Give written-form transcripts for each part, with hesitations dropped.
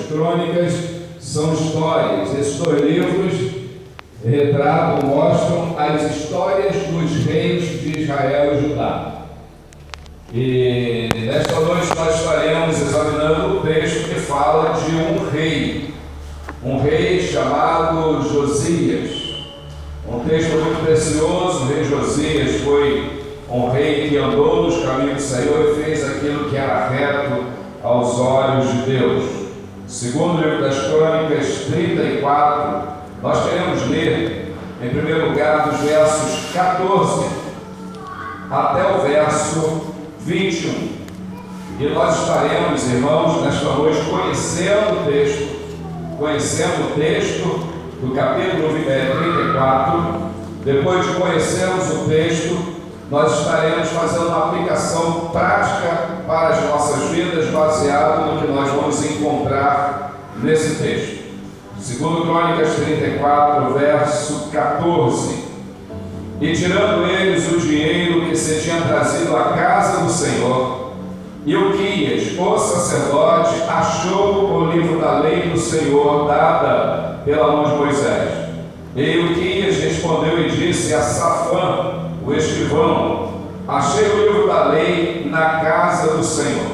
Crônicas são histórias. Esses dois livros retratam, mostram as histórias dos reis de Israel e Judá. E nesta noite nós estaremos examinando o texto que fala de um rei chamado Josias. Um texto muito precioso. O rei Josias foi um rei que andou nos caminhos do Senhor e fez aquilo que era reto aos olhos de Deus. Segundo o livro das Crônicas 34, nós queremos ler, em primeiro lugar, dos versos 14 até o verso 21. E nós estaremos, irmãos, nesta noite conhecendo o texto do capítulo 34. Depois de conhecermos o texto, nós estaremos fazendo uma aplicação prática para as nossas vidas, baseado no que nós vamos encontrar nesse texto. Segundo Crônicas 34, verso 14. E tirando eles o dinheiro que se tinha trazido à casa do Senhor, Ilquias, o sacerdote, achou o livro da lei do Senhor dada pela mão de Moisés. E Ilquias respondeu e disse a Safã, o escrivão: achei o livro da lei na casa do Senhor.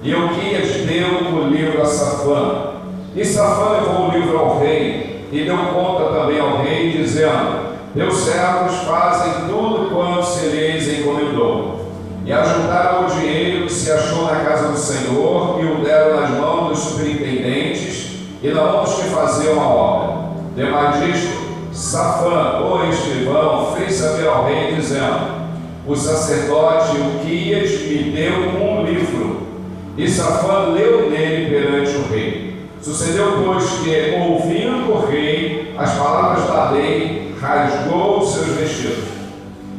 E Ilquias deu o livro a Safã. E Safã levou o livro ao rei e deu conta também ao rei, dizendo: teus servos fazem tudo quanto se lhes encomendou. E ajuntaram o dinheiro que se achou na casa do Senhor e o deram nas mãos dos superintendentes e na mão dos que faziam a obra. Demais disto, Safã, o escrivão, fez saber ao rei, dizendo: o sacerdote Ilquias me deu um livro. E Safã leu nele perante o rei. Sucedeu, pois, que, ouvindo o rei as palavras da lei, rasgou os seus vestidos.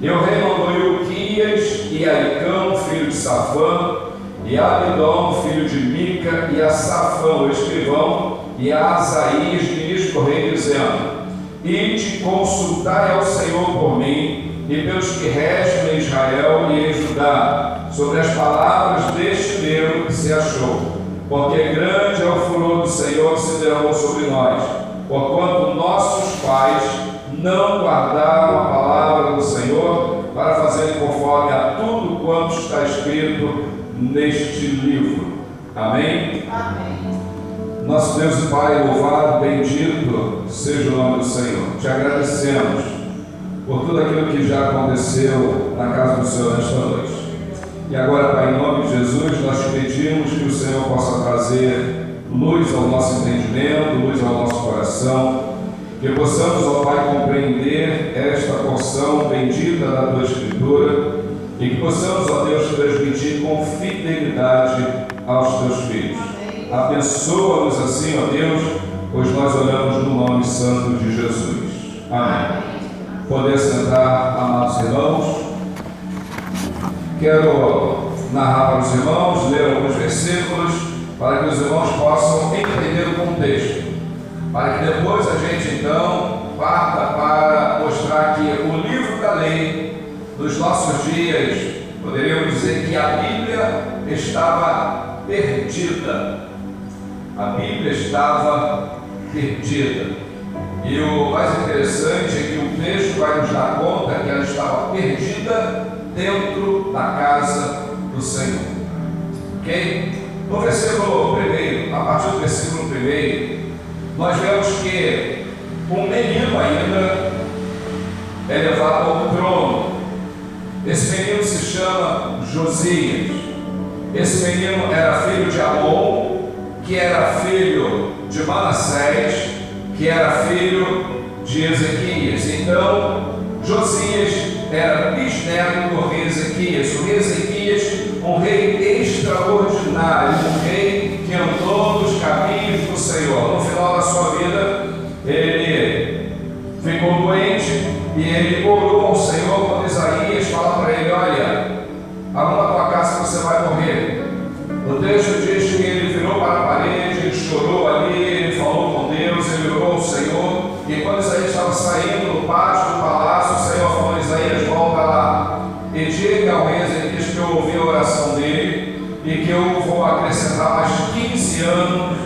E o rei mandou Ilquias e Aicão, filho de Safã, e Abidom, filho de Mica, e a Safã, o escrivão, e a Asaías, ministro do rei, dizendo: ide, consultai ao Senhor por mim e pelos que restam em Israel e em Judá, sobre as palavras deste livro que se achou, porque grande é o furor do Senhor que se derramou sobre nós, porquanto nossos pais não guardaram a palavra do Senhor para fazerem conforme a tudo quanto está escrito neste livro. Amém? Amém. Nosso Deus e Pai, louvado, bendito seja o nome do Senhor. Te agradecemos por tudo aquilo que já aconteceu na casa do Senhor nesta noite. E agora, Pai, em nome de Jesus, nós te pedimos que o Senhor possa trazer luz ao nosso entendimento, luz ao nosso coração, que possamos, ó Pai, compreender esta porção bendita da Tua Escritura e que possamos, ó Deus, transmitir com fidelidade aos Teus filhos. Abençoa-nos assim, ó Deus, pois nós oramos no nome santo de Jesus. Amém. Poder sentar, amados irmãos. Quero narrar para os irmãos, ler alguns versículos, para que os irmãos possam entender o contexto, para que depois a gente então parta para mostrar que o livro da lei dos nossos dias, poderíamos dizer que a Bíblia estava perdida. A Bíblia estava perdida. E o mais interessante é que o texto vai nos dar conta que ela estava perdida dentro da casa do Senhor. Ok? No versículo 1, a partir do versículo 1, nós vemos que um menino ainda é levado ao trono. Esse menino se chama Josias. Esse menino era filho de Amon, que era filho de Manassés, que era filho de Ezequias. Então, Josias era bisneto do rei Ezequias. O rei Ezequias, um rei extraordinário, um rei que andou nos caminhos do Senhor. No final da sua vida, ele ficou doente e ele orou ao Senhor quando Isaías fala para ele: olha, arruma a tua casa que você vai morrer. O texto diz que ele virou para a parede, ele chorou ali, ele falou com Deus, ele orou ao Senhor. E quando Isaías estava saindo do pátio do palácio, o Senhor falou: Isaías, volta lá e diga ao rei Ezequias que eu ouvi a oração dele e que eu vou acrescentar mais 15 anos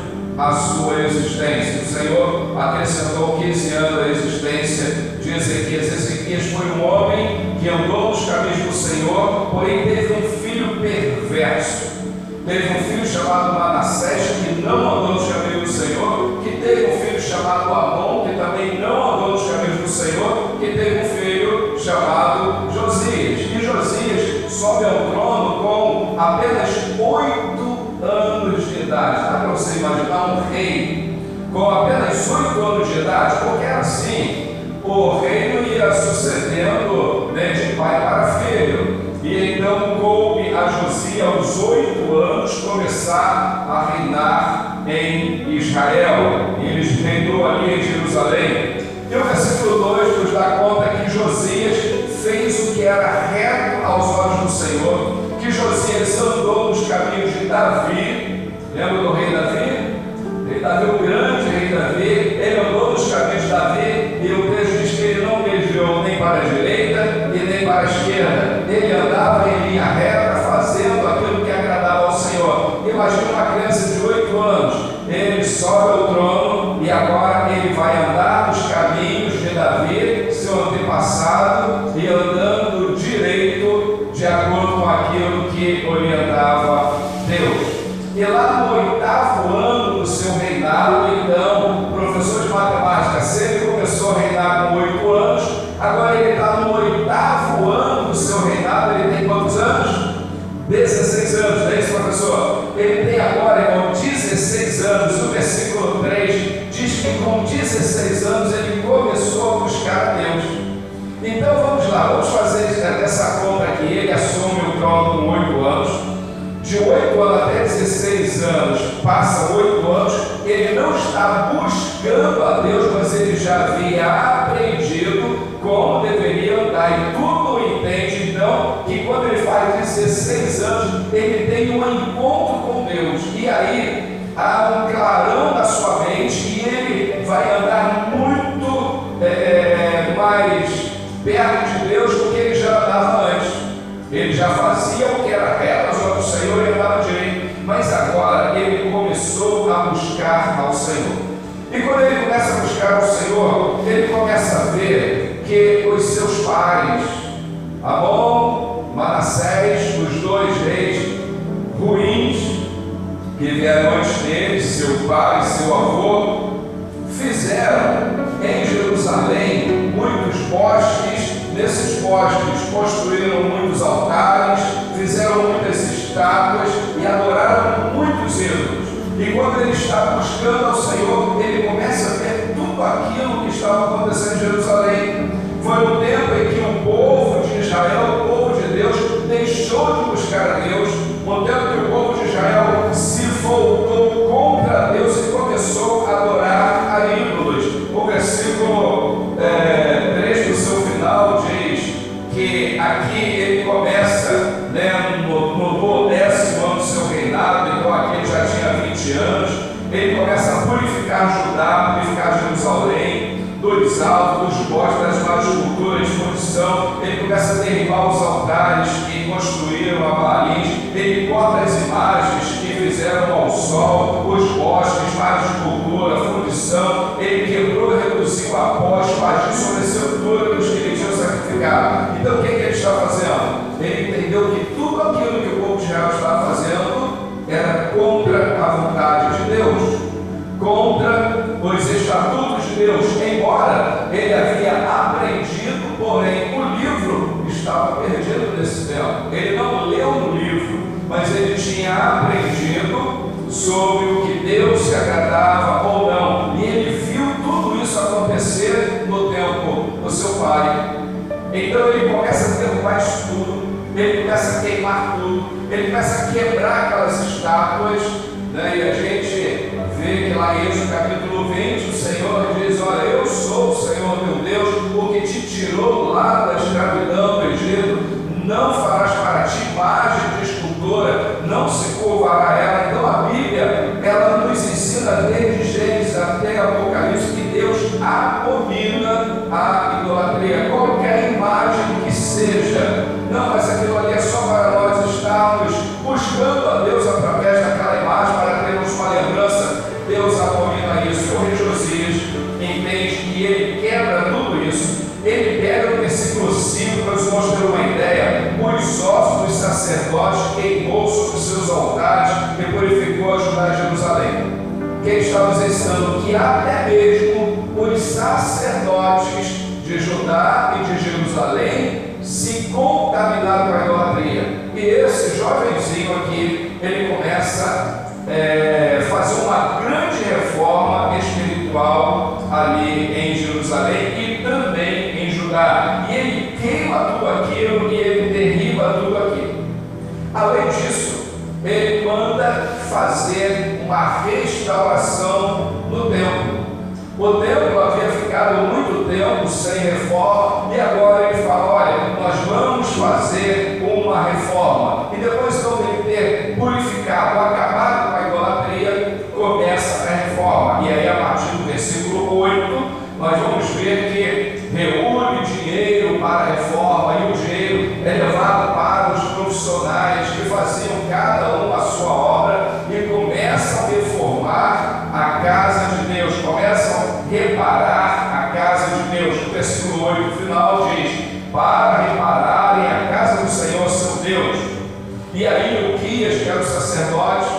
a sua existência. O Senhor acrescentou 15 anos à existência de Ezequias. Ezequias foi um homem que andou nos caminhos do Senhor, porém teve um filho perverso. Teve um filho chamado Manassés, que não andou nos caminhos do Senhor, que teve um filho chamado Amon, que também não andou nos caminhos do Senhor, que teve um filho chamado Josias. E Josias sobe ao trono com apenas 8 anos de idade. Dá para você imaginar um rei com apenas 8 anos de idade? Porque era assim, o reino ia sucedendo, né, de pai para filho. E então coube a Josias aos 8 anos começar a reinar em Israel. E ele reinou ali em Jerusalém. E o versículo 2 nos dá conta que Josias fez o que era reto aos olhos do Senhor, que Josias andou nos caminhos de Davi. Lembra do rei Davi? Rei Davi, o grande rei Davi, ele andou nos caminhos de Davi, e o texto diz que ele não desviou nem para a direita e nem para a esquerda. Ele andava em linha reta, fazendo aquilo que agradava ao Senhor. Imagina uma criança de 8 anos, ele sobe ao trono e agora ele vai andar nos caminhos de Davi, seu antepassado, e andando direito de acordo com aquilo que orientava Deus. E lá no 8º ano do seu reinado, então, professor de matemática, se ele começou a reinar com 8 anos, agora ele está no 8º ano do seu reinado. Ele tem quantos anos? 16 anos, não é isso, professor? Ele tem agora, irmão, 16 anos. O versículo 3 diz que com 16 anos ele começou a buscar a Deus. Então vamos lá, vamos fazer essa conta aqui. Ele assume o trono com 8 anos. De 8 anos até 16 anos, passa 8 anos, ele não está buscando a Deus, mas ele já havia aprendido como deveria andar. E tudo entende, então, que quando ele faz 16 anos, ele tem um encontro com Deus. E aí, há um clarão na sua mente e ele vai andar muito mais perto de Deus do que ele já andava antes. Ele já fazia o que era reto aos olhos do Senhor e andava direito, mas agora ele começou a buscar ao Senhor. E quando ele começa a buscar ao Senhor, ele começa a ver que os seus pais, Amon, Manassés, os 2 reis ruins que vieram antes dele, seu pai e seu avô, fizeram em Jerusalém muitos bosques. Nesses bosques construíram muitos altares, fizeram muitas estátuas e adoraram muitos ídolos. E quando ele está buscando ao Senhor, ele começa a ver tudo aquilo que estava acontecendo em Jerusalém. Foi um tempo em que o povo de Israel, o povo de Deus, deixou de buscar a Deus. Um tempo que o povo de Israel se voltou contra Deus e começou a adorar a ídolos. O versículo 3 do seu final diz que aqui ele começa, né, no 10º ano do seu reinado. Então aqui ele já tinha 20 anos. Ele começa a purificar Judá, purificar Jerusalém, dos altos, dos bosques, das más culturas de fundição. Ele começa a derribar os altares que construíram a Baalins. Ele corta as imagens que fizeram ao sol, os bosques, mais de cultura, fundição. Ele quebrou e reduziu a pó, espargiu sobre a sepultura dos que ele tinha sacrificado. Então o que ele está fazendo? Ele entendeu que tudo aquilo que o povo de Israel estava fazendo era contra a vontade de Deus, contra os estatutos de Deus. Embora ele havia aprendido, porém o livro estava perdido nesse tempo. Ele não leu no livro, mas ele tinha aprendido sobre o que Deus se agradava ou não. E ele viu tudo isso acontecer no tempo do seu pai. Então ele começa a derrubar isso tudo, ele começa a queimar tudo, ele começa a quebrar aquelas estátuas, né? E a gente vê que lá em Êxodo capítulo 20, o Senhor diz: olha, eu sou o Senhor teu Deus, o que te tirou lá da escravidão do Egito. Não farás para ti imagem de escultura, não se curvará ela. Então a Bíblia, ela nos ensina desde Gênesis até Apocalipse que Deus abomina a idolatria, qualquer imagem que seja. Não, mas aquilo ali é só para nós estarmos buscando a Deus através daquela imagem, para termos uma lembrança. Deus que ele está nos ensinando que até mesmo os sacerdotes de Judá e de Jerusalém se contaminaram com a idolatria. E esse jovenzinho aqui, ele começa a fazer uma grande reforma espiritual ali em Jerusalém e também em Judá. E ele queima tudo aquilo e ele derriba tudo aquilo. Além disso, ele manda fazer uma restauração no templo. O templo havia ficado muito tempo sem reforma e agora ele fala: olha, nós vamos fazer uma reforma. E depois então de ter purificado, acabado com a idolatria, começa a reforma. E aí, a partir do versículo 8, nós vamos ver que reúne dinheiro para a reforma e o dinheiro é levado para os profissionais que faziam cada um a sua obra e começam a reformar a casa de Deus, começam a reparar a casa de Deus. O versículo 8 final diz: para repararem a casa do Senhor seu Deus. E aí Ilquias, que era o sacerdote,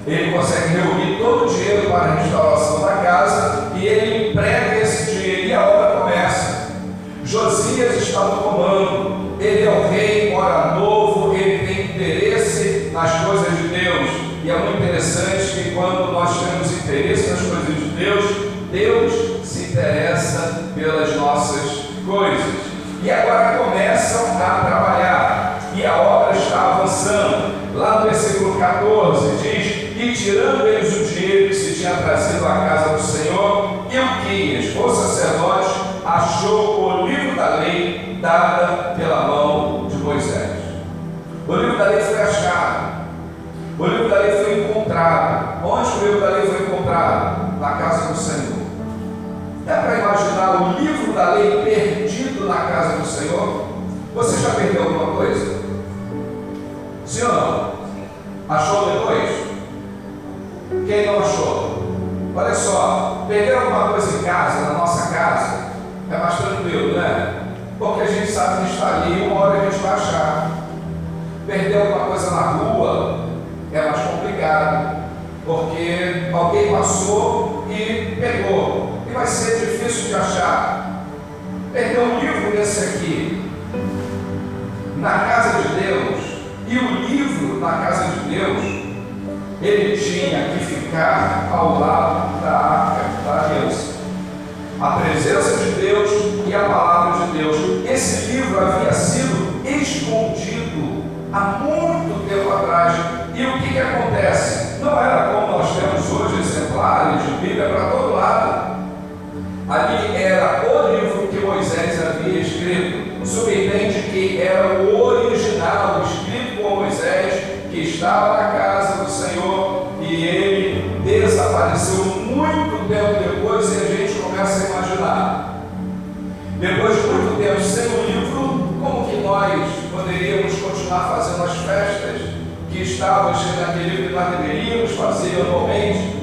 ele consegue reunir todo o dinheiro para a restauração da casa e ele emprega esse dinheiro e a obra começa. Josias está no comando, ele é o rei, mora novo, ele tem interesse nas coisas de Deus. E é muito interessante que quando nós temos interesse nas coisas de Deus, Deus se interessa pelas nossas coisas. E agora começam a trabalhar e a obra está avançando. Lá no versículo 14 diz: e tirando eles o dinheiro que se tinha trazido à casa do Senhor, Ilquias, o sacerdote, achou o livro da lei dada pela mão de Moisés. O livro da lei foi achado. O livro da lei foi encontrado. Onde o livro da lei foi encontrado? Na casa do Senhor. Dá para imaginar o livro da lei perdido na casa do Senhor? Você já perdeu alguma coisa? Sim ou não? Achou depois? Quem não achou? Olha só, perder alguma coisa em casa, na nossa casa, é mais tranquilo, né? Porque a gente sabe que está ali, uma hora a gente vai achar. Perder alguma coisa na rua é mais complicado, porque alguém passou e pegou, e vai ser difícil de achar. Perder um livro desse aqui na casa de Deus, e o livro na casa de Deus, ele tinha que ficar ao lado da arca da aliança. A presença de Deus e a palavra de Deus. Esse livro havia sido escondido há muito tempo atrás. E o que acontece? Não era como nós temos hoje exemplares de Bíblia para todo lado. Ali era o livro que Moisés havia escrito. Subentende que era o original, escrito por Moisés, que estava na casa do Senhor, e ele desapareceu muito tempo depois, e a gente começa a imaginar. Depois de muito tempo sem o livro, como que nós poderíamos continuar fazendo as festas que estavam escritas naquele livro que nós deveríamos fazer anualmente?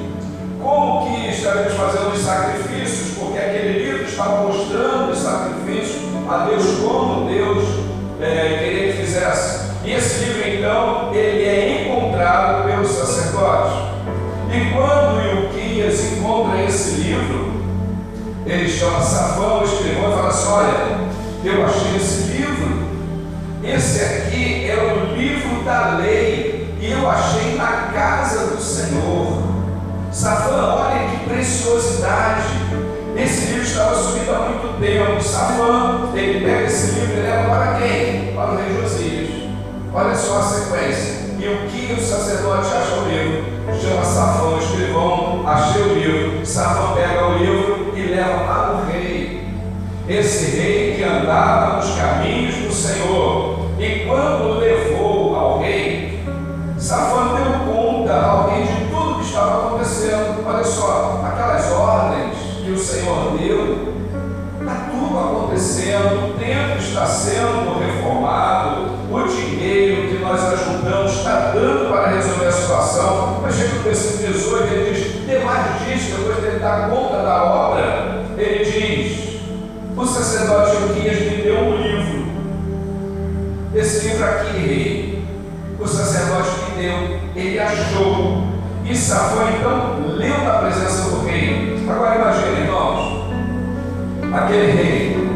Como que estaríamos fazendo os sacrifícios? Porque aquele livro estava mostrando os sacrifícios a Deus, como Deus queria que fizesse. E esse livro, então, ele é encontrado pelos sacerdotes. E quando Ilquias encontra esse livro, ele chama Safã, o escrivão, e fala assim: olha, eu achei esse livro. Esse aqui é o livro da lei, e eu achei na casa do Senhor. Safã, olha que preciosidade. Esse livro estava subido há muito tempo. Safã, ele pega esse livro e leva para quem? Para o rei Josias. Olha só a sequência. E o que o sacerdote acha o livro? Chama Safã, o escrivão, achei o livro. Safã pega o livro e leva para o rei. Esse rei que andava nos caminhos do Senhor. E quando levou ao rei, Safã deu conta ao rei de tudo que estava acontecendo. Olha só, aquelas ordens que o Senhor deu, está tudo acontecendo, o templo está sendo reformado, o dinheiro que nós ajuntamos está dando para resolver a situação. Mas chega no versículo 18, ele diz: demais disso, depois de ele dar conta da obra, ele diz: o sacerdote Ilquias me deu um livro, esse livro aqui, rei, o sacerdote me deu, ele achou. E Safã então leu na presença do rei. Agora imagine, irmãos, aquele rei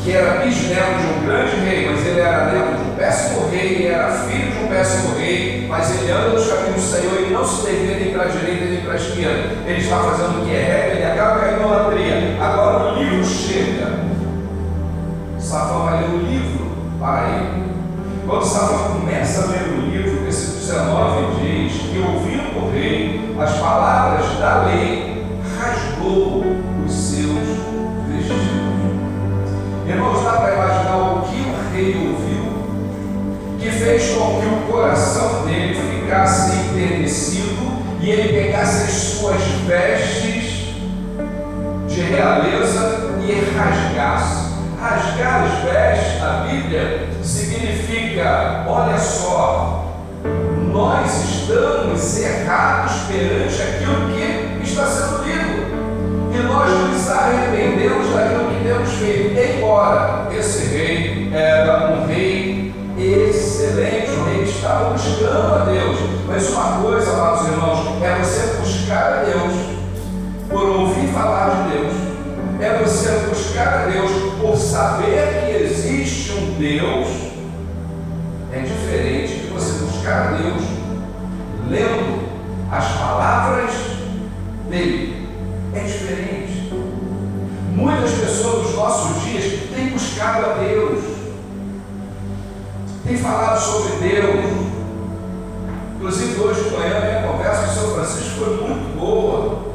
que era bisneto de um grande rei, mas ele era neto de um péssimo rei, ele era filho de um péssimo rei, mas ele anda nos caminhos do Senhor e não se desvia nem para a direita nem para a esquerda. Ele está fazendo o que é reto, ele acaba caindo na idolatria. Agora o livro chega. Safã vai ler o livro para ele. Quando Safã começa a ler o livro, versículo 19 diz que, ouvindo o rei as palavras da lei, rasgou os seus vestidos. Irmãos, dá para imaginar o que o rei ouviu, que fez com que o coração dele ficasse enternecido e ele pegasse as suas vestes de realeza e rasgasse. Rasgar as vestes na Bíblia significa, olha só, nós estamos errados perante aquilo que está sendo lido e nós nos arrependemos daquilo que temos feito. Embora esse rei era um rei excelente, um rei que estava buscando a Deus, mas uma coisa, amados irmãos, é você buscar a Deus por ouvir falar de Deus, é você buscar a Deus por saber que existe um Deus. É diferente de você buscar a Deus lendo as palavras dele. É diferente. Muitas pessoas dos nossos dias têm buscado a Deus, têm falado sobre Deus. Inclusive hoje de manhã a minha conversa com o São Francisco foi muito boa.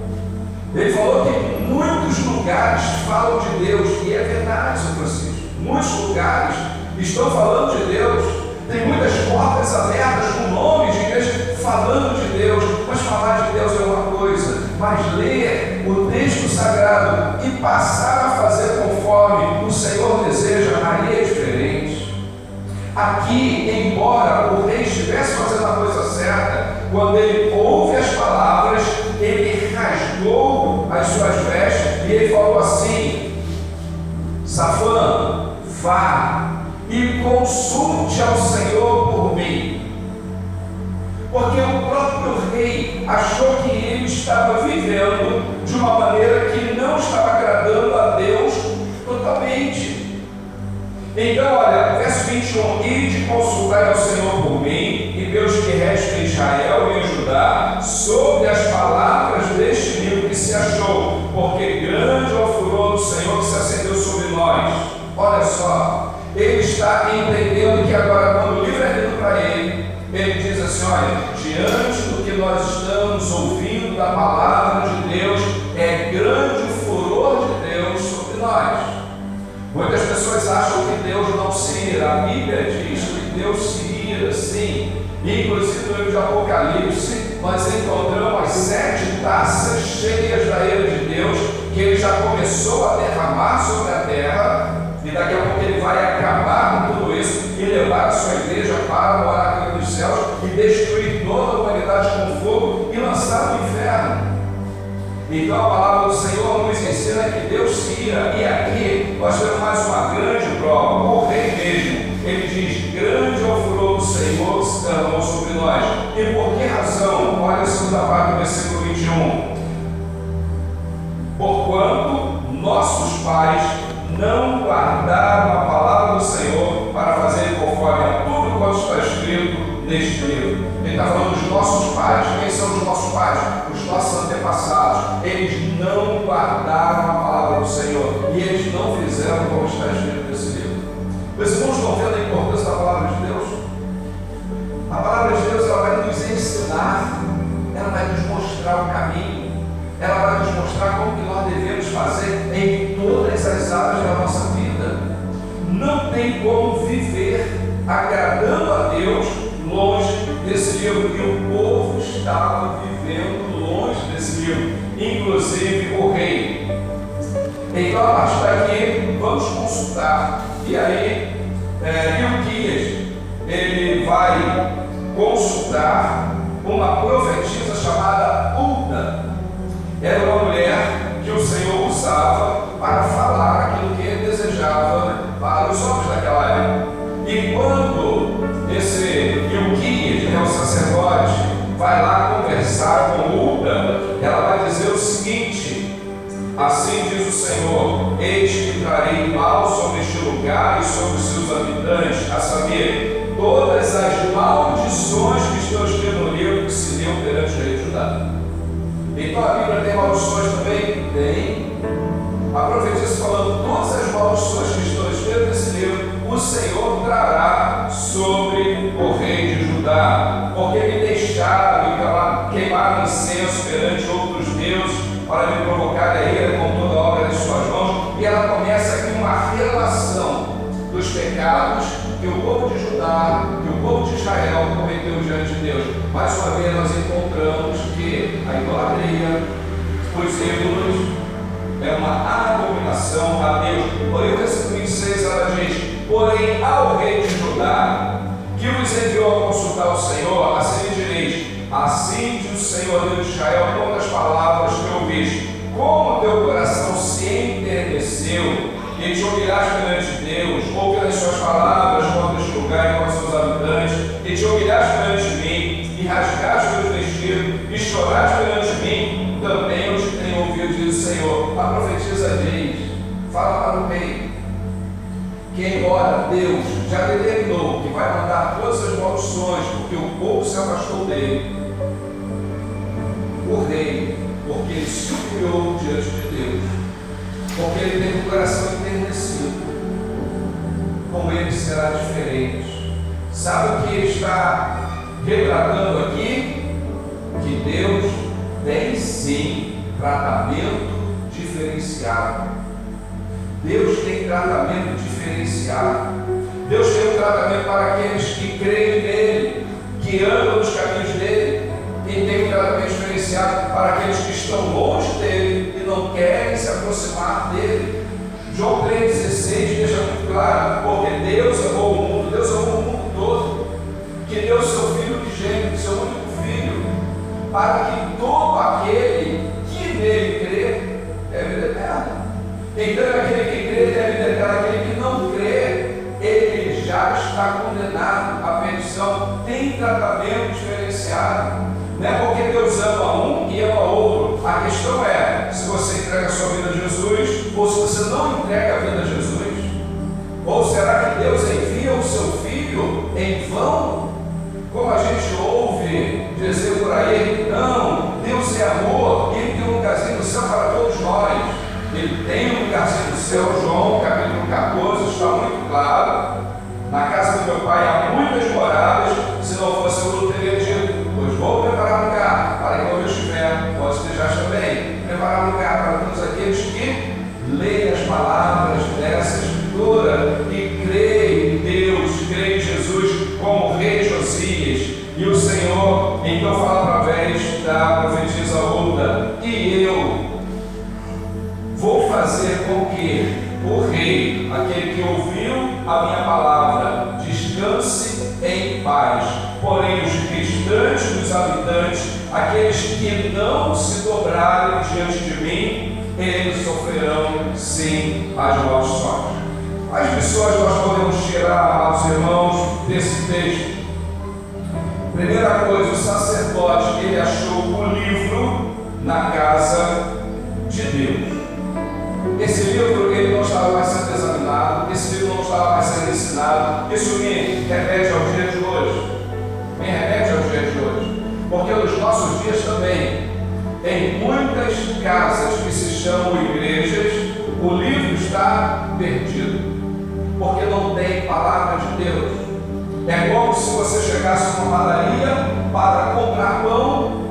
Ele falou que muitos lugares falam de Deus, e é verdade, São Francisco. Muitos lugares estão falando de Deus, tem muitas portas abertas com nome de igreja falando de Deus, mas falar de Deus é uma coisa, mas ler o texto sagrado e passar a fazer conforme o Senhor deseja, aí é diferente. Aqui, embora o rei estivesse fazendo a coisa certa, quando ele ouve as palavras, ele rasgou as suas vestes e ele falou assim: Safã, vá e consulte ao Senhor por mim. Porque o próprio rei achou que ele estava vivendo de uma maneira que não estava agradando a Deus totalmente. Então, olha, verso 21, ide consultai ao Senhor por mim e pelos que restam em Israel e em Judá, sobre as palavras deste livro que se achou, porque grande é o furor do Senhor que se acendeu sobre nós. Olha só, ele está entendendo que agora, quando o livro é lido para ele, ele diz assim: olha, diante do que nós estamos ouvindo da palavra de Deus, é grande o furor de Deus sobre nós. Muitas pessoas acham que Deus não se ira. A Bíblia diz que Deus se ira, sim. Inclusive no livro de Apocalipse, nós encontramos as 7 taças cheias da ira de Deus, que ele já começou a derramar sobre a terra, e daqui a pouco ele vai acabar com tudo isso e levar a sua igreja para o oráculo dos céus e destruir toda a humanidade com fogo e lançar no inferno. Então a palavra do Senhor nos ensina que Deus se ira, e aqui nós temos mais uma grande prova. O rei mesmo, ele diz: grande é o furor do Senhor que se derramou sobre nós. E por que razão? Olha a segunda parte do versículo 21. Porquanto nossos pais não guardaram a palavra do Senhor para fazer conforme a tudo quanto está escrito neste livro. Ele está falando dos nossos pais. Quem são os nossos pais? Os nossos antepassados. Eles não guardaram a palavra do Senhor e eles não fizeram como está escrito nesse livro. Os irmãos estão vendo a importância da palavra de Deus? A palavra de Deus, ela vai nos ensinar, ela vai nos mostrar o caminho, ela vai nos mostrar como que nós devemos fazer em todas as áreas da nossa vida. Não tem como viver agradando a Deus longe desse livro, e o povo estava vivendo longe desse livro, inclusive o rei. Então, a partir daqui, vamos consultar. E aí, Ilquias, ele vai consultar uma profetisa chamada Hulda. Era uma mulher que o Senhor usava para falar aquilo que ele desejava para os homens daquela época. E quando esse Ilquias, o sacerdote, vai lá conversar outra, ela vai dizer o seguinte: assim diz o Senhor, eis que trarei mal sobre este lugar e sobre os seus habitantes, a saber, todas as maldições que estão escritas no livro que se leu perante o rei de Judá. Então a Bíblia tem maldições também? Tem. A profetisa falando todas as maldições que estão escritas nesse livro, o Senhor trará sobre o rei de Judá, porque ele deixaram e queimaram incenso perante outros deuses para me provocar a ira com toda a obra das suas mãos. E ela começa aqui uma relação dos pecados que o povo de Judá, que o povo de Israel cometeu diante de Deus. Mais uma vez nós encontramos que a idolatria, os ídolos, é uma abominação a Deus. Porém, o versículo 26 ela diz: porém ao rei de Judá, que os enviou a consultar o Senhor, assim direis: assim diz o Senhor Deus de Israel, quantas palavras que ouviste, como teu coração se enterneceu, e te humilhaste perante Deus, ou pelas suas palavras contra este lugar e contra os seus habitantes, e te humilhaste perante mim, e rasgaste os vestidos, e choraste perante mim, também eu te tenho ouvido, diz o Senhor. A profetisa diz, fala para o rei, que embora Deus já determinou que vai mandar todas as maldições, porque o povo se afastou dele, o rei, porque ele se humilhou diante de Deus, porque ele teve o coração enternecido, com ele será diferente. Sabe o que ele está retratando aqui? Que Deus tem sim tratamento diferenciado. Deus tem tratamento diferenciado. Deus tem um tratamento para aqueles que creem nele, que andam nos caminhos dele, e tem um tratamento diferenciado para aqueles que estão longe dele e não querem se aproximar dele. João 3,16 deixa muito claro, porque Deus amou o mundo, Deus amou o mundo todo, que deu seu Filho unigênito, seu único Filho, para que todo aquele que nele crê é vida eterna. Então aquele que crê é vida eterna, aquele que não crê, ele já está condenado à perdição. Tem tratamento diferenciado. Não é porque Deus ama um e ama outro. A questão é se você entrega a sua vida a Jesus ou se você não entrega a vida a Jesus. Ou será que Deus envia o seu Filho em vão? Como a gente ouve dizer por aí, não, Deus é amor, Ele tem um lugarzinho no céu para todos nós. Ele tem um lugarzinho no céu. João capítulo 14 está muito claro. Na casa do meu pai há muitas moradas, se não fosse eu teria dito, pois vou preparar um lugar para que onde eu estiver, vós estejais também. Preparar um lugar para todos aqueles que leem as palavras dessa Escritura e creem em Deus, creem em Jesus como Rei Josias. E o Senhor então fala através da profetisa Hulda: e eu vou fazer com que o rei, aquele que ouviu a minha palavra, descanse em paz. Porém, os restantes dos habitantes, aqueles que não se dobrarem diante de mim, eles sofrerão sim as maldições. As lições nós podemos tirar aos irmãos desse texto. Primeira coisa, o sacerdote, ele achou o livro na casa de Deus. Esse livro ele não estava mais sendo examinado, esse livro não estava mais sendo ensinado. Isso me remete ao dia de hoje. Me remete ao dia de hoje. Porque nos nossos dias também, em muitas casas que se chamam igrejas, o livro está perdido. Porque não tem palavra de Deus. É como se você chegasse numa padaria para comprar pão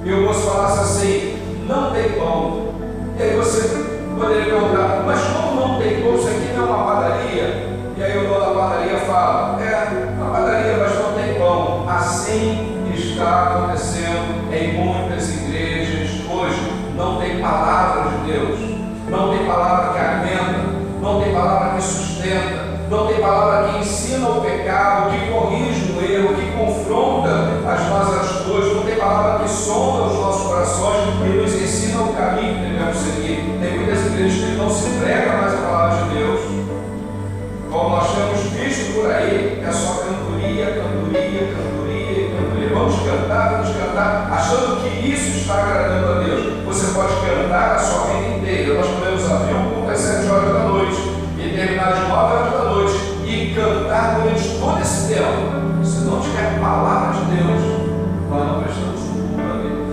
e o moço falasse assim: não tem pão. E aí você poderia perguntar: mas como não tem pão? Isso aqui não é uma padaria? E aí o dono da padaria fala: é uma padaria, mas não tem pão. Assim está acontecendo em muitas igrejas hoje. Não tem palavra de Deus, não tem palavra que alimenta, não tem palavra que sustenta, não tem palavra que ensina o pecado, que corrige o erro, que confronta as más atitudes, não tem palavra que sonda os nossos corações e nos ensina o caminho que devemos seguir. Tem muitas igrejas que não se prega mais a palavra de Deus. Como nós temos visto por aí, é só cantoria, cantoria, cantoria e cantoria. vamos cantar, achando que isso está agradando a Deus. Você pode cantar a sua vida inteira. Nós podemos abrir um culto às 7 horas da noite e terminar às 9 horas da noite e cantar durante todo esse tempo. Se não tiver palavra de Deus, nós não prestamos culto a Deus.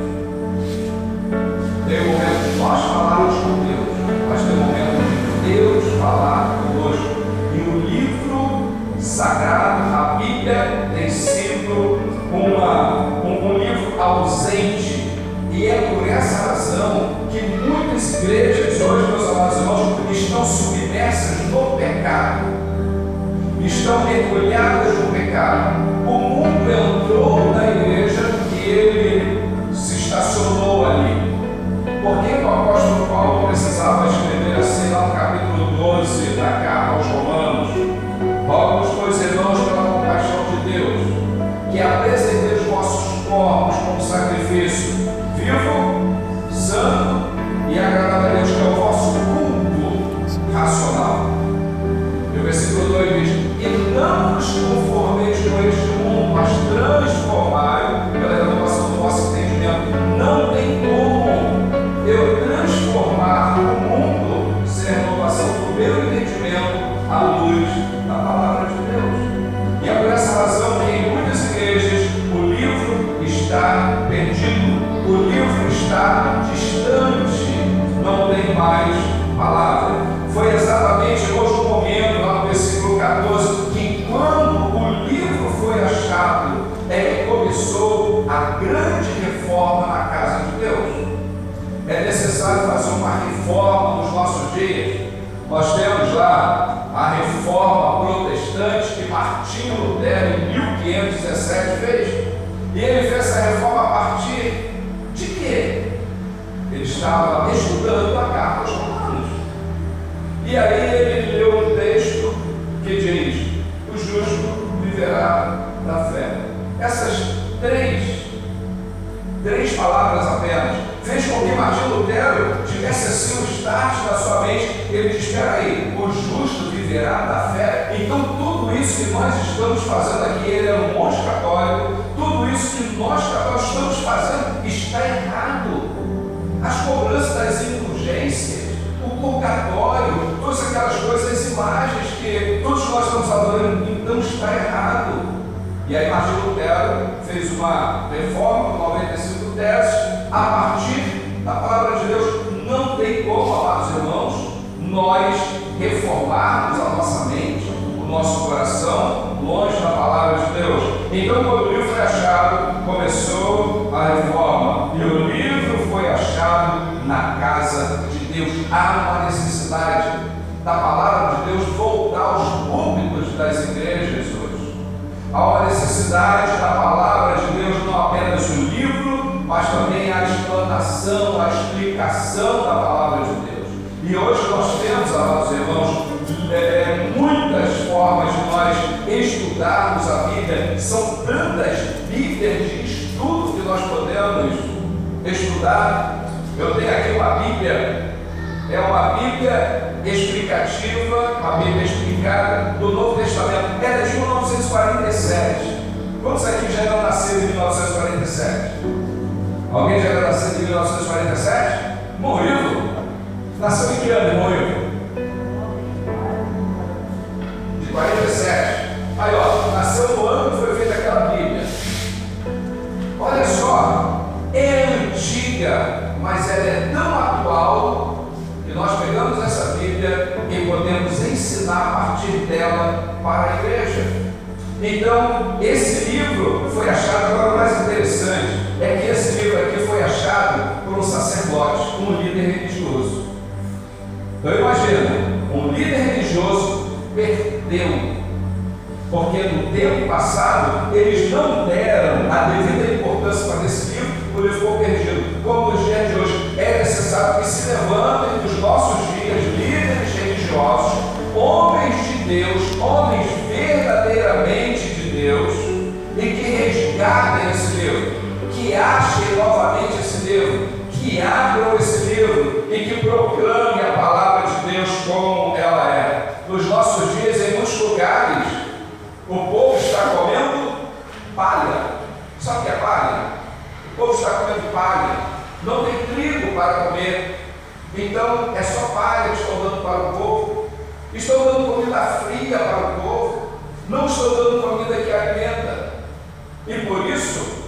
Tem um momento de nós falarmos com Deus, mas tem um momento de Deus falar conosco. E o livro sagrado, a Bíblia, tem sido um livro ausente. E é por essa razão que muitas igrejas hoje, meus amados irmãos, estão submersas no pecado, estão mergulhadas no pecado. O mundo entrou na igreja e ele se estacionou ali. Por que o apóstolo Paulo precisava escrever assim lá no capítulo 12 da carta aos Romanos? Rogo-vos, pois, irmãos, pela compaixão de Deus, que apresenteis os vossos corpos como sacrifício vivo, santo e agradável a Deus, que é o vosso culto racional. E o versículo 2 diz: e não vos conformeis com este mundo, mas transformai pela renovação do vosso entendimento. Não tem como eu transformar o mundo sem a renovação do meu entendimento à luz da palavra de Deus. E é por essa razão que em muitas igrejas o livro está perdido, o livro está distante, não tem mais palavra. Foi exatamente hoje o momento, lá no versículo 14, que quando o livro foi achado, é que começou a grande reforma na casa de Deus. É necessário fazer uma reforma nos nossos dias. Nós temos lá a reforma protestante que Martinho Lutero, em 1517, fez. E ele fez essa reforma a partir de quê? Ele estava estudando a carta aos Romanos. E aí ele leu um texto que diz: o justo viverá da fé. Essas três palavras apenas fez com que Martinho Lutero tivesse assim um start na sua mente. Ele diz: espera aí, o justo viverá da fé. Então tudo isso que nós estamos fazendo aqui, ele é um monge católico, tudo isso que nós católicos estamos fazendo está errado. As cobranças das indulgências, o purgatório, todas aquelas coisas, as imagens que todos nós estamos adorando, então está errado. E aí Martinho Lutero fez uma reforma com 95 teses a partir da palavra de Deus. Não tem como, amados irmãos, nós reformarmos a nossa mente, o nosso coração, longe da palavra de Deus. Então, quando o livro foi achado, começou a reforma. E o livro foi achado na casa de Deus. Há uma necessidade da palavra de Deus voltar aos púlpitos das igrejas hoje. Há uma necessidade da palavra de Deus, não apenas o livro, mas também a explanação, a explicação da palavra de Deus. E hoje nós temos, amados irmãos, muitas formas de nós estudarmos a Bíblia. São tantas Bíblias de estudo que nós podemos estudar. Eu tenho aqui uma Bíblia, é uma Bíblia explicativa, uma Bíblia explicada do Novo Testamento. Ela é de 1947. Quantos aqui já eram nascidos em 1947? Alguém já era nascido em 1947? Morrido? Nasceu em que ano, morrido? De 47. Aí, ó, nasceu no ano que foi feita aquela Bíblia. Olha só, é antiga, mas ela é tão atual que nós pegamos essa Bíblia e podemos ensinar a partir dela para a igreja. Então, esse livro foi achado. Agora, o mais interessante é que esse livro aqui foi achado por um sacerdote, um líder religioso. Então, imagina, um líder religioso perdeu, porque no tempo passado eles não deram a devida importância para esse livro, o livro ficou perdido. Como nos dias de hoje, é necessário que se levantem dos nossos dias líderes religiosos, homens de Deus, homens verdadeiramente de Deus, e que resgatem esse livro, que achem novamente esse livro, que abram esse livro e que proclamem a palavra de Deus como ela é. Nos nossos dias, em muitos lugares, o povo está comendo palha. Sabe o que é povo está comendo palha, não tem trigo para comer, então é só palha que estão dando para o povo, estão dando comida fria para o povo, não estão dando comida que alimenta, e por isso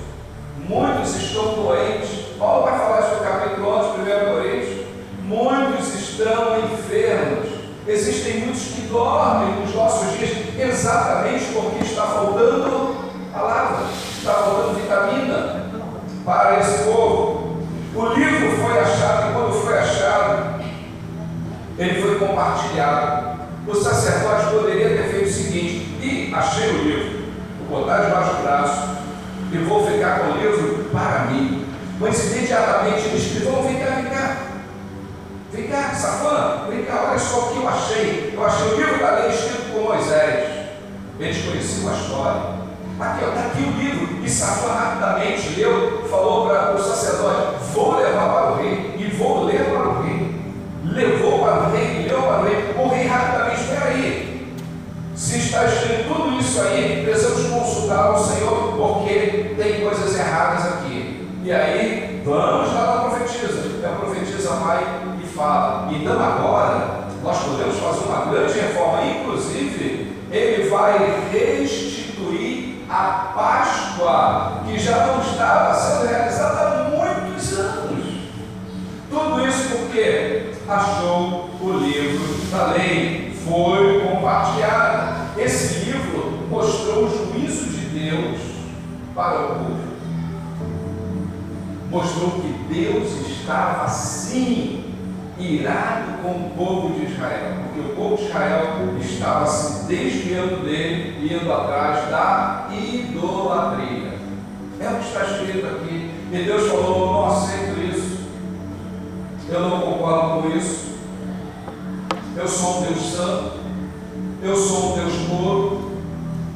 muitos estão doentes. Paulo vai falar isso no capítulo 11, 1 Coríntios. Muitos estão enfermos. Existem muitos que dormem nos nossos dias exatamente porque está faltando palavra, está faltando vitamina para esse povo. O livro foi achado, e quando foi achado, ele foi compartilhado. O sacerdote poderia ter feito o seguinte: e achei o livro, vou botar debaixo do braço e vou ficar com o livro para mim. Mas imediatamente ele escreveu: vem cá, Safã, vem cá, olha só o que eu achei. Eu achei o livro da lei escrito por Moisés. Eles conheciam a história. Aqui, está aqui o livro. E Safã rapidamente leu, falou para o sacerdote: vou levar para o rei e vou ler para o rei. Levou para o rei, leu para o rei. O rei rapidamente: espera aí, se está escrito tudo isso aí, precisamos consultar o Senhor, porque tem coisas erradas aqui. E aí, vamos lá na profetisa. E a profetisa vai e fala. Então agora, nós podemos fazer uma grande reforma. Inclusive, ele vai restituir a Páscoa, que já não estava sendo realizada há muitos anos. Tudo isso porque achou o livro da lei, foi compartilhado. Esse livro mostrou o juízo de Deus para o povo. Mostrou que Deus estava sim irado com o povo de Israel, porque o povo de Israel estava se desviando dele e indo atrás da idolatria. É o que está escrito aqui. E Deus falou: não aceito isso, eu não concordo com isso. Eu sou um Deus santo, eu sou um Deus puro,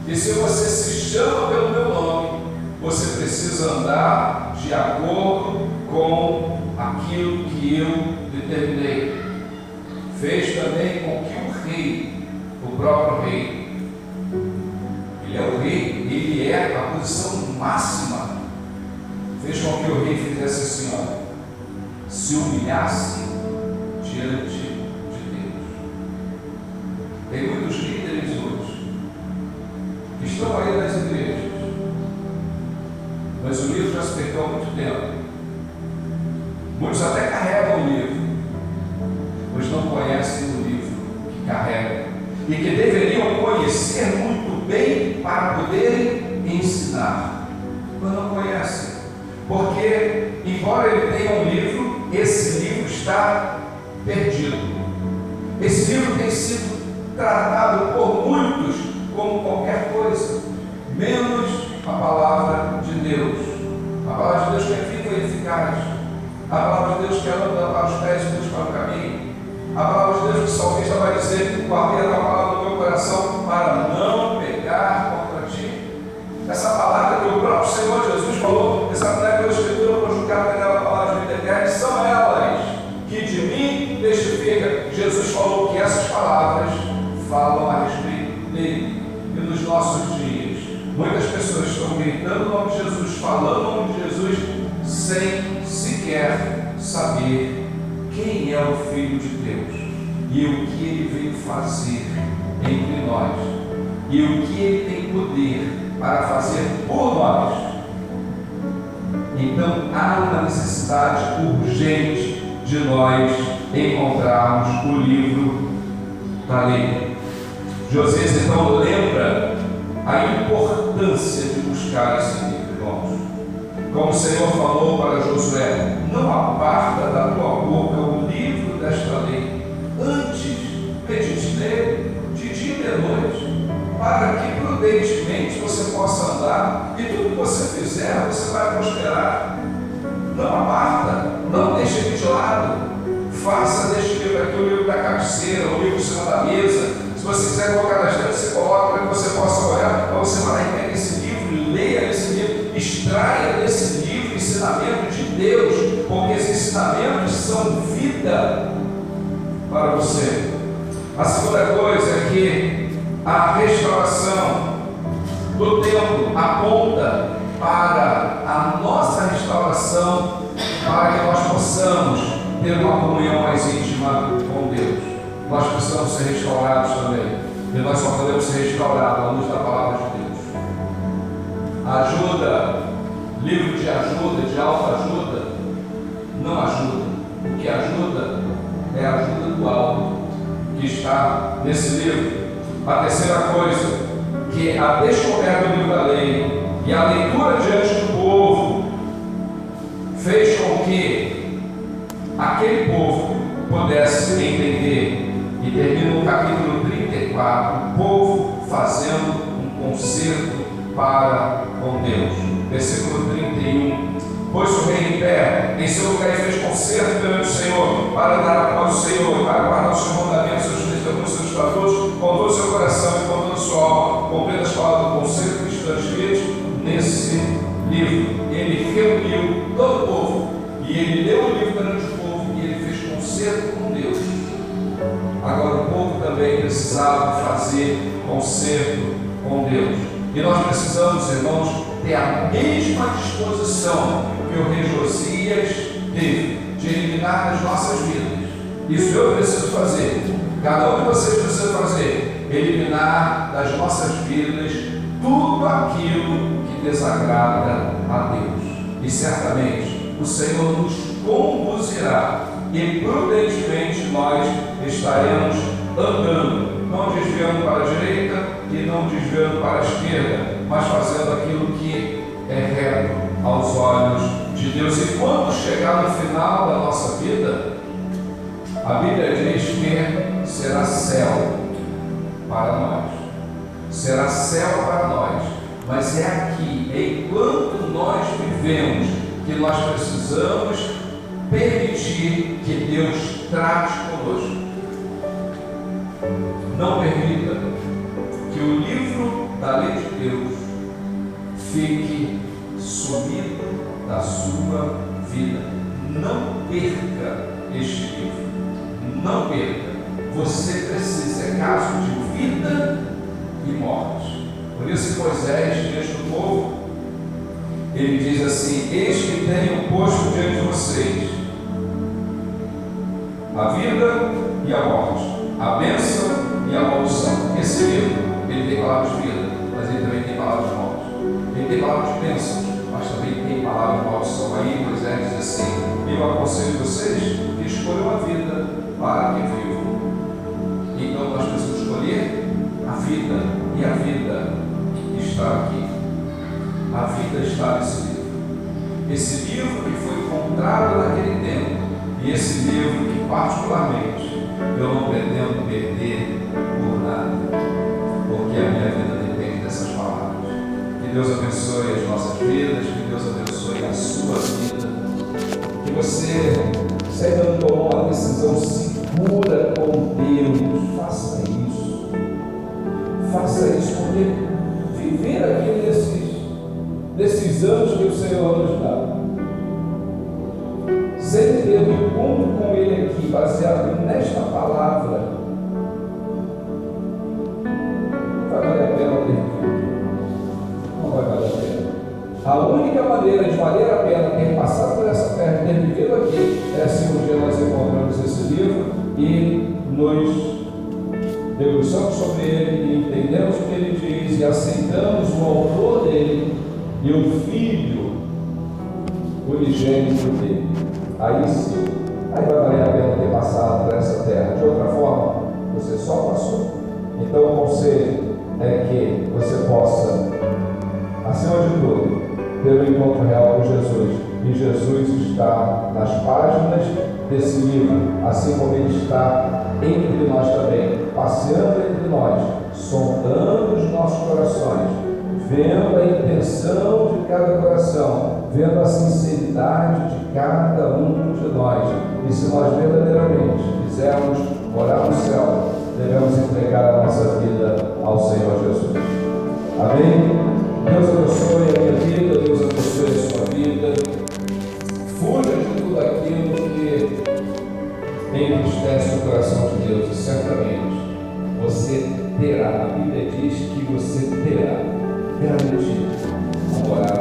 e se você se chama pelo meu nome, você precisa andar de acordo com aquilo que eu determinei. Fez também com que o rei, o próprio rei, ele é o rei, ele é a posição máxima, fez com que o rei fizesse assim, olha, se humilhasse diante de Deus. Tem muitos líderes hoje que estão aí nas igrejas, mas o livro já se perdeu há muito tempo. Muitos até carregam o livro, mas não conhecem o livro que carregam e que deveriam conhecer muito bem para poderem ensinar, mas não conhecem, porque embora ele tenha um livro, esse livro está perdido. Esse livro tem sido tratado por muitos como qualquer coisa, menos a palavra de Deus. A palavra de Deus que é viva e eficaz. A palavra de Deus que é lâmpada para os pés e luz para o caminho. A palavra de Deus que o salmista vai dizer: guardei a tua palavra no meu coração para não pecar contra ti. Essa palavra que o próprio Senhor Jesus falou, examinai pela Escritura para julgar pela palavra de vida eterna, são elas que de mim testifica. Jesus falou que essas palavras falam a respeito dele. E nos nossos dias, muitas pessoas estão gritando o nome de Jesus, falando o nome de Jesus, sem sequer saber quem é o Filho de Deus e o que ele veio fazer entre nós e o que ele tem poder para fazer por nós. Então há uma necessidade urgente de nós encontrarmos o livro da lei. Josias então lembra a importância de buscar esse livro, irmãos. Como o Senhor falou para Josué: não aparta da tua boca o livro desta lei, antes medite nele de dia e de noite, para que prudentemente você possa andar e tudo que você fizer, você vai prosperar. Não aparta, não deixe ele de lado. Faça deste livro aqui o livro da cabeceira, o livro em cima da mesa. Se você quiser colocar nas redes, você coloca para que você possa olhar. Então você vai lá e pega esse livro, leia esse livro, extraia desse livro ensinamento de Deus, porque esses ensinamentos são vida para você. A segunda coisa é que a restauração do templo aponta para a nossa restauração, para que nós possamos ter uma comunhão mais íntima com Deus. Nós precisamos ser restaurados também, e nós só podemos ser restaurados à luz da palavra de Deus. Ajuda, livro de ajuda, de autoajuda, não ajuda. O que ajuda é a ajuda do alto que está nesse livro. A terceira coisa, que a descoberta do livro da lei e a leitura diante do povo fez com que aquele povo pudesse entender. E termina no capítulo 34, o povo fazendo um concerto para com Deus. Versículo 31. Pois o rei em pé, em seu lugar, fez concerto perante o Senhor, para dar após o Senhor, para guardar os seus mandamentos, seus testemunhos, seus estatutos, com todo o seu coração e com toda a sua alma, cumprindo as palavras do concerto que estão escritas nesse livro. Ele reuniu todo o povo, e ele leu o livro perante o povo, e ele fez concerto com Deus. Agora o povo também precisava fazer concerto com Deus. E nós precisamos, irmãos, ter a mesma disposição que o rei Josias teve de eliminar das nossas vidas. Isso eu preciso fazer. Cada um de vocês precisa fazer. Eliminar das nossas vidas tudo aquilo que desagrada a Deus. E certamente o Senhor nos conduzirá e prudentemente nós estaremos andando, não desviando para a direita e não desviando para a esquerda, mas fazendo aquilo que é reto aos olhos de Deus. E quando chegar no final da nossa vida, a Bíblia diz que será céu para nós. Será céu para nós. Mas é aqui, enquanto nós vivemos, que nós precisamos permitir que Deus trate conosco. Não permita que o livro da lei de Deus fique sumido da sua vida. Não perca este livro. Não perca. Você precisa, é caso de vida e morte. Por isso que Moisés, diante do povo, ele diz assim: eis que tenho posto diante de vocês a vida e a morte, a bênção e a maldição. Esse livro, ele tem palavras de vida, mas ele também tem palavras de morte. Ele tem palavras de bênção, mas também tem palavras de maldição. Aí Moisés diz assim: eu aconselho vocês que escolham a vida para que vivam. Então nós precisamos escolher a vida, e a vida está aqui. A vida está nesse livro. Esse livro que foi encontrado naquele tempo, e esse livro que particularmente eu não pretendo perder por nada, porque a minha vida depende dessas palavras. Que Deus abençoe as nossas vidas, que Deus abençoe a sua vida, que você, se ainda não tomou uma decisão segura com Deus, faça isso. Faça isso, porque viver aqui nesses anos que o Senhor nos dá, sem ter um encontro com Ele aqui, baseado nesta palavra, não vai valer a pena ter vivido. Não vai valer a pena. A única maneira de valer a pena ter passado por essa terra, ter vivido aqui, é se um dia nós encontramos esse livro e nos debruçamos sobre ele e entendemos o que ele diz e aceitamos o autor dele e o Filho unigênito dele. Aí sim, aí vai valer a pena ter passado por essa terra. De outra forma, você só passou. Então o conselho é que você possa, acima de tudo, ter um encontro real com Jesus. E Jesus está nas páginas desse livro, assim como ele está entre nós também, passeando entre nós, sondando os nossos corações, vendo a intenção de cada coração, vendo a sinceridade de cada um de nós. E se nós verdadeiramente quisermos morar no céu, devemos entregar a nossa vida ao Senhor Jesus. Amém? Deus abençoe a minha vida, Deus abençoe a sua vida. Fuja de tudo aquilo que entristece o coração de Deus, e certamente você terá. A Bíblia diz que você terá garantido a morar